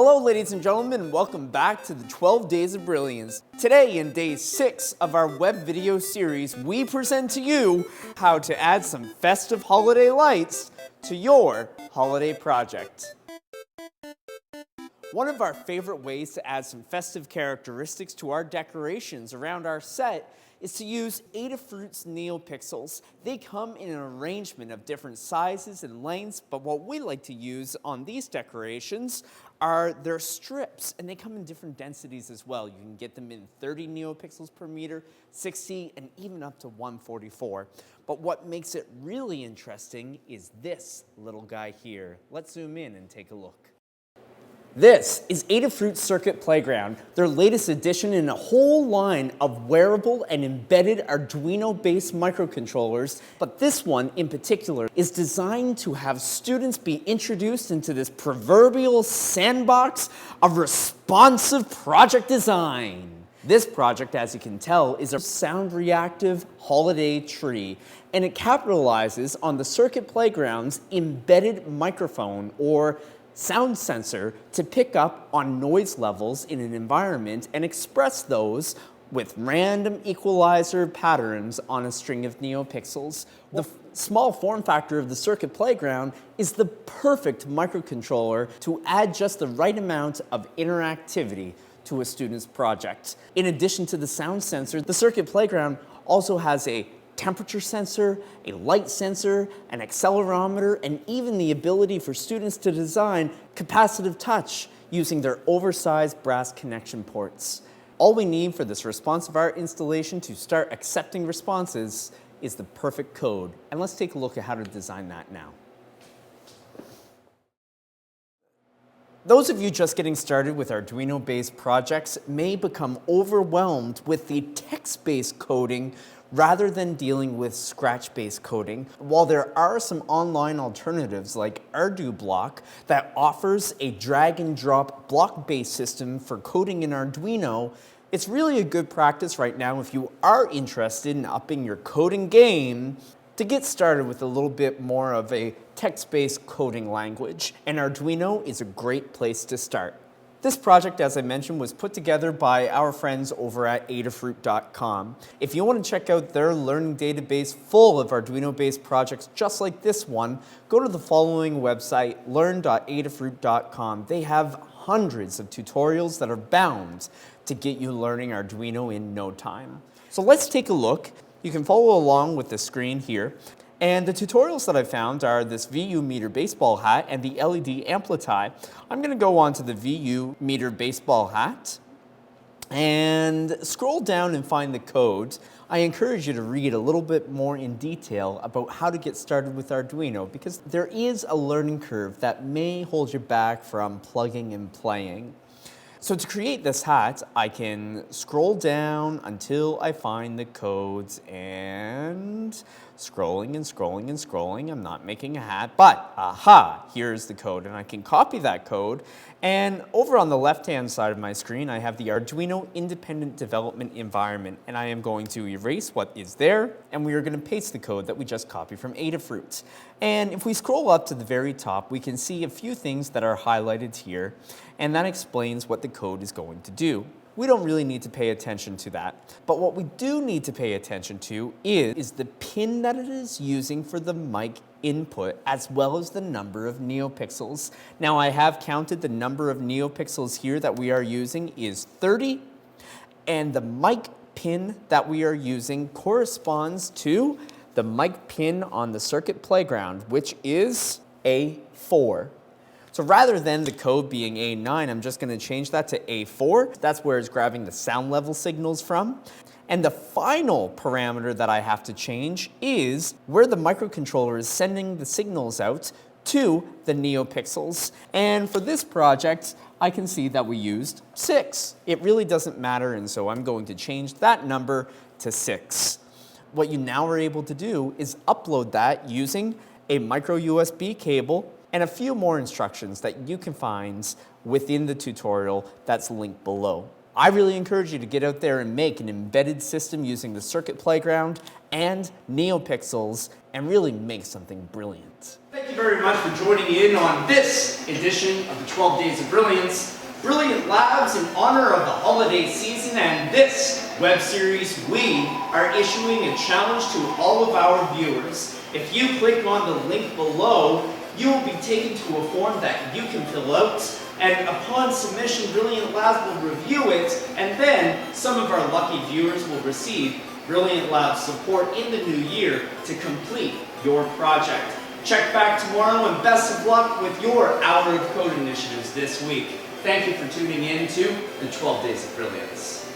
Hello ladies and gentlemen, and welcome back to the 12 Days of Brilliance. Today in day 6 of our web video series, we present to you how to add some festive holiday lights to your holiday project. One of our favorite ways to add some festive characteristics to our decorations around our set is to use Adafruit's Neopixels. They come in an arrangement of different sizes and lengths, but what we like to use on these decorations are their strips, and they come in different densities as well. You can get them in 30 Neopixels per meter, 60, and even up to 144. But what makes it really interesting is this little guy here. Let's zoom in and take a look. This is Adafruit's Circuit Playground, their latest addition in a whole line of wearable and embedded Arduino-based microcontrollers, but this one in particular is designed to have students be introduced into this proverbial sandbox of responsive project design. This project, as you can tell, is a sound-reactive holiday tree, and it capitalizes on the Circuit Playground's embedded microphone, or sound sensor, to pick up on noise levels in an environment and express those with random equalizer patterns on a string of Neopixels. The small form factor of the Circuit Playground is the perfect microcontroller to add just the right amount of interactivity to a student's project. In addition to the sound sensor, the Circuit Playground also has a temperature sensor, a light sensor, an accelerometer, and even the ability for students to design capacitive touch using their oversized brass connection ports. All we need for this responsive art installation to start accepting responses is the perfect code. And let's take a look at how to design that now. Those of you just getting started with Arduino-based projects may become overwhelmed with the text-based coding rather than dealing with Scratch-based coding. While there are some online alternatives like ArduBlock that offers a drag-and-drop block-based system for coding in Arduino, it's really a good practice right now if you are interested in upping your coding game to get started with a little bit more of a text-based coding language, and Arduino is a great place to start. This project, as I mentioned, was put together by our friends over at Adafruit.com. If you want to check out their learning database full of Arduino-based projects just like this one, go to the following website, learn.adafruit.com. They have hundreds of tutorials that are bound to get you learning Arduino in no time. So let's take a look. You can follow along with the screen here. And the tutorials that I found are this VU meter baseball hat and the LED amplify. I'm going to go on to the VU meter baseball hat and scroll down and find the code. I encourage you to read a little bit more in detail about how to get started with Arduino, because there is a learning curve that may hold you back from plugging and playing. So to create this hat, I can scroll down until I find the codes, and scrolling and scrolling and scrolling. I'm not making a hat, but aha, here's the code, and I can copy that code. And over on the left-hand side of my screen, I have the Arduino Independent Development Environment, and I am going to erase what is there, and we are going to paste the code that we just copied from Adafruit. And if we scroll up to the very top, we can see a few things that are highlighted here, and that explains what the code is going to do. We don't really need to pay attention to that. But what we do need to pay attention to is the pin that it is using for the mic input, as well as the number of Neopixels. Now, I have counted the number of Neopixels here that we are using is 30, and the mic pin that we are using corresponds to the mic pin on the Circuit Playground, which is A4. So rather than the code being A9, I'm just going to change that to A4. That's where it's grabbing the sound level signals from. And the final parameter that I have to change is where the microcontroller is sending the signals out to the Neopixels. And for this project, I can see that we used 6. It really doesn't matter, and so I'm going to change that number to 6. What you now are able to do is upload that using a micro USB cable and a few more instructions that you can find within the tutorial that's linked below. I really encourage you to get out there and make an embedded system using the Circuit Playground and Neopixels and really make something brilliant. Thank you very much for joining in on this edition of the 12 Days of Brilliance. Brilliant Labs in honor of the holiday season and this web series, we are issuing a challenge to all of our viewers. If you click on the link below, you will be taken to a form that you can fill out, and upon submission, Brilliant Labs will review it, and then some of our lucky viewers will receive Brilliant Labs support in the new year to complete your project. Check back tomorrow and best of luck with your Hour of Code initiatives this week. Thank you for tuning in to the 12 Days of Brilliance.